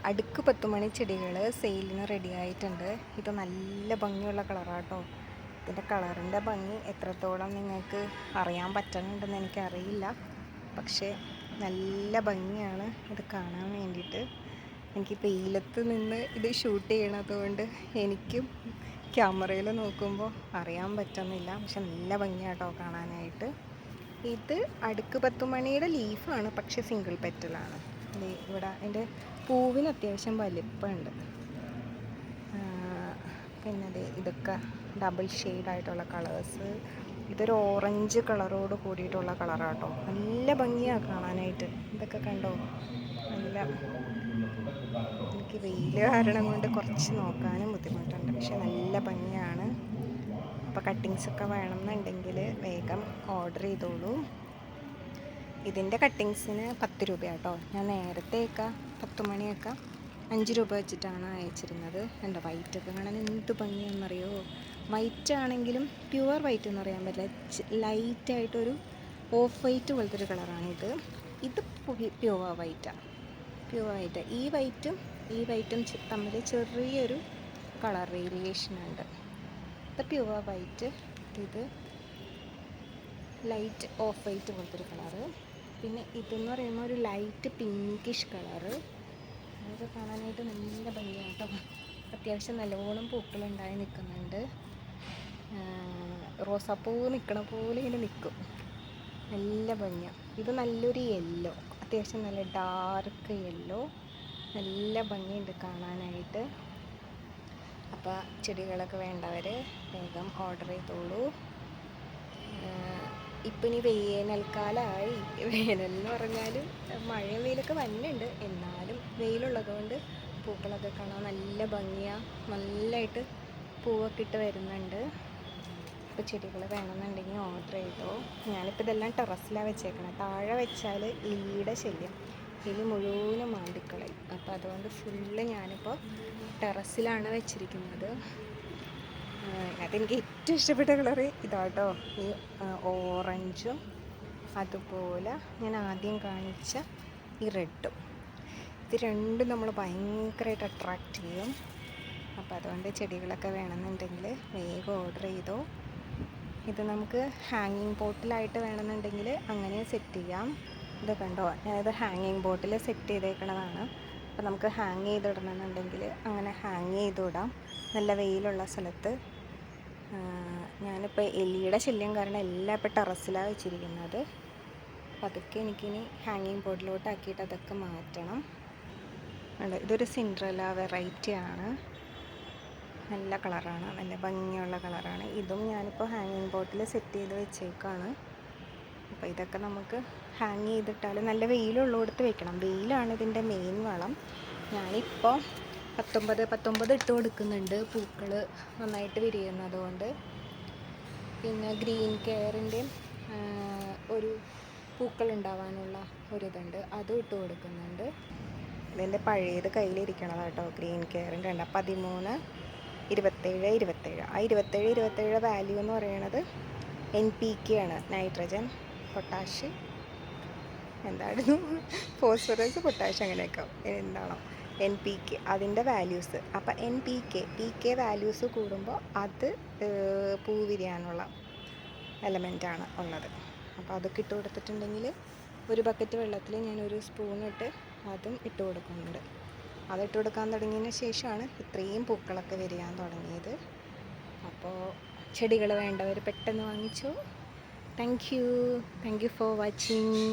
അടുക്ക് 10 മണി ചെടികൾ സെയിലിന് റെഡി ആയിട്ടുണ്ട്. ഇത് നല്ല ഭംഗിയുള്ള കളറാട്ടോ. ഇതിൻ്റെ കളറിൻ്റെ ഭംഗി എത്രത്തോളം നിങ്ങൾക്ക് അറിയാൻ പറ്റുന്നുണ്ടെന്ന് എനിക്കറിയില്ല. പക്ഷേ നല്ല ഭംഗിയാണ് ഇത് കാണാൻ വേണ്ടിയിട്ട്. എനിക്ക് വെയിലത്ത് നിന്ന് ഇത് ഷൂട്ട് ചെയ്യണതുകൊണ്ട് എനിക്കും ക്യാമറയിൽ നോക്കുമ്പോൾ അറിയാൻ പറ്റുന്നില്ല. പക്ഷെ നല്ല ഭംഗിയാട്ടോ കാണാനായിട്ട്. ഇത് അടുക്ക് 10 മണിയുടെ ലീഫാണ്, പക്ഷെ സിംഗിൾ പെറ്റലാണ്. ഇവിടെ അതിൻ്റെ പൂവിന് അത്യാവശ്യം വലിപ്പമുണ്ട്. പിന്നെ ഇതൊക്കെ ഡബിൾ ഷെയ്ഡായിട്ടുള്ള കളേഴ്സ്. ഇതൊരു ഓറഞ്ച് കളറോട് കൂടിയിട്ടുള്ള കളറാട്ടോ. നല്ല ഭംഗിയാണ് കാണാനായിട്ട്. ഇതൊക്കെ കണ്ടോ, നല്ല. എനിക്ക് വെയിൽ കാരണം കൊണ്ട് കുറച്ച് നോക്കാനും ബുദ്ധിമുട്ടുണ്ട്, പക്ഷെ നല്ല ഭംഗിയാണ്. അപ്പോൾ കട്ടിങ്സൊക്കെ വേണമെന്നുണ്ടെങ്കിൽ വേഗം ഓർഡർ ചെയ്തോളൂ. ഇതിൻ്റെ കട്ടിങ്സിന് 10 രൂപയാട്ടോ. ഞാൻ നേരത്തെയൊക്കെ 10 മണിയൊക്കെ 5 രൂപ വെച്ചിട്ടാണ് അയച്ചിരുന്നത്. എൻ്റെ വൈറ്റൊക്കെ കാണാൻ എന്ത് ഭംഗിയാണെന്നറിയോ. വൈറ്റ് ആണെങ്കിലും പ്യുവർ വൈറ്റ് എന്ന് പറയാൻ പറ്റില്ല, ലൈറ്റായിട്ടൊരു ഓഫ് വൈറ്റ് പോലത്തെ ഒരു കളറാണിത്. ഇത് പ്യുവർ വൈറ്റാണ്. ഈ വൈറ്റും തമ്മിൽ ചെറിയൊരു കളർ വേരിയേഷൻ ഉണ്ട്. ഇത് പ്യുവർ വൈറ്റ്, ഇത് ലൈറ്റ് ഓഫ് വൈറ്റ് പോലത്തെ ഒരു കളറ്. പിന്നെ ഇതെന്ന് പറയുമ്പോൾ ഒരു ലൈറ്റ് പിങ്കിഷ് കളറ്. അതൊക്കെ കാണാനായിട്ട് നല്ല ഭംഗിയാണ് കേട്ടോ. അത്യാവശ്യം നല്ലോണം പൂക്കളുണ്ടായി നിൽക്കുന്നുണ്ട്. റോസാപ്പൂ നിൽക്കണ പോലെ ഇങ്ങനെ നിൽക്കും. നല്ല ഭംഗിയാണ്. ഇത് നല്ലൊരു യെല്ലോ, അത്യാവശ്യം നല്ല ഡാർക്ക് യെല്ലോ. നല്ല ഭംഗിയുണ്ട് കാണാനായിട്ട്. അപ്പോൾ ചെടികളൊക്കെ വേണ്ടവർ വേഗം ഓർഡർ ചെയ്തോളൂ. ഇപ്പം ഇനി വേനൽക്കാലമായി. വേനലെന്ന് പറഞ്ഞാൽ മഴയും വെയിലൊക്കെ വരുന്നുണ്ട്, എന്നാലും വെയിലുള്ളതുകൊണ്ട് പൂക്കളൊക്കെ കാണാൻ നല്ല ഭംഗിയാണ്. നല്ലതായിട്ട് പൂവൊക്കെ ഇട്ട് വരുന്നുണ്ട്. ഇപ്പോൾ ചെടികൾ വേണമെന്നുണ്ടെങ്കിൽ ഓർഡർ ചെയ്തോ. ഞാനിപ്പോൾ ഇതെല്ലാം ടെറസിലാണ് വെച്ചേക്കണം. താഴെ വെച്ചാൽ എലിയുടെ ശല്യം, എലി മുഴുവനും മാന്തിക്കളയും. അപ്പോൾ അതുകൊണ്ട് ഫുള്ള് ഞാനിപ്പോൾ ടെറസിലാണ് വെച്ചിരിക്കുന്നത്. അതെനിക്ക് ഏറ്റവും ഇഷ്ടപ്പെട്ട കളറ് ഇതാട്ടോ, ഈ ഓറഞ്ചും അതുപോലെ ഞാൻ ആദ്യം കാണിച്ച ഈ റെഡും. ഇത് രണ്ടും നമ്മൾ ഭയങ്കരമായിട്ട് അട്രാക്റ്റ് ചെയ്യും. അപ്പോൾ അതുകൊണ്ട് ചെടികളൊക്കെ വേണമെന്നുണ്ടെങ്കിൽ വേഗം ഓർഡർ ചെയ്തോ. ഇത് നമുക്ക് ഹാങ്ങിങ് പോട്ടിലായിട്ട് വേണമെന്നുണ്ടെങ്കിൽ അങ്ങനെ സെറ്റ് ചെയ്യാം. ഇത് കണ്ടോ, ഞാനിത് ഹാങ്ങിങ് ബോട്ടിൽ സെറ്റ് ചെയ്തേക്കണതാണ്. അപ്പോൾ നമുക്ക് ഹാങ് ചെയ്തിടണമെന്നുണ്ടെങ്കിൽ അങ്ങനെ ഹാങ് ചെയ്തിടാം നല്ല വെയിലുള്ള സ്ഥലത്ത്. ഞാനിപ്പോൾ എലിയുടെ ശല്യം കാരണം എല്ലാം ഇപ്പോൾ ടെറസിലാണ് വെച്ചിരിക്കുന്നത്. അപ്പോൾ അതൊക്കെ എനിക്കിനി ഹാങ്ങിങ് ബോർഡിലോട്ടാക്കിയിട്ട് അതൊക്കെ മാറ്റണം. ഉണ്ട്, ഇതൊരു സിൻഡ്രല്ല വെറൈറ്റിയാണ്. നല്ല കളറാണ്, നല്ല ഭംഗിയുള്ള കളറാണ്. ഇതും ഞാനിപ്പോൾ ഹാങ്ങിങ് ബോർഡിൽ സെറ്റ് ചെയ്ത് വെച്ചേക്കാണ്. അപ്പോൾ ഇതൊക്കെ നമുക്ക് ഹാങ് ചെയ്തിട്ടാൽ നല്ല വെയിലുള്ളിടത്ത് വെക്കണം. വെയിലാണ് ഇതിൻ്റെ മെയിൻ വളം. ഞാനിപ്പോൾ 19 ഇട്ട് കൊടുക്കുന്നുണ്ട്, പൂക്കൾ നന്നായിട്ട് വിരിയുന്നതുകൊണ്ട്. പിന്നെ ഗ്രീൻ കെയറിൻ്റെ ഒരു പൂക്കൾ ഉണ്ടാവാനുള്ള ഒരിതുണ്ട്, അതും ഇട്ട് കൊടുക്കുന്നുണ്ട്. ഇതിൻ്റെ പഴയത് കയ്യിലിരിക്കണതാണ് കേട്ടോ, ഗ്രീൻ കെയറിൻ്റെ ഉണ്ട്. 13, 27, 27. ആ 27 വാല്യൂ എന്ന് പറയുന്നത് NPK ആണ്, നൈട്രജൻ, പൊട്ടാഷ്, എന്തായിരുന്നു, ഫോസ്ഫറസ്, പൊട്ടാഷ്, അങ്ങനെയൊക്കെ എന്താണോ NPK അതിൻ്റെ വാല്യൂസ്. അപ്പോൾ PK വാല്യൂസ് കൂടുമ്പോൾ അത് പൂ വിരിയാനുള്ള എലമെൻ്റാണ് ഉള്ളത്. അപ്പോൾ അതൊക്കെ ഇട്ട് കൊടുത്തിട്ടുണ്ടെങ്കിൽ ഒരു ബക്കറ്റ് വെള്ളത്തിൽ ഞാൻ ഒരു സ്പൂണിട്ട് അതും ഇട്ട് കൊടുക്കുന്നുണ്ട്. അതിട്ട് കൊടുക്കാൻ തുടങ്ങിയതിന് ശേഷമാണ് ഇത്രയും പൂക്കളൊക്കെ വിരിയാൻ തുടങ്ങിയത്. അപ്പോൾ ചെടികൾ വേണ്ടവർ പെട്ടെന്ന് വാങ്ങിച്ചോ. Thank you for watching.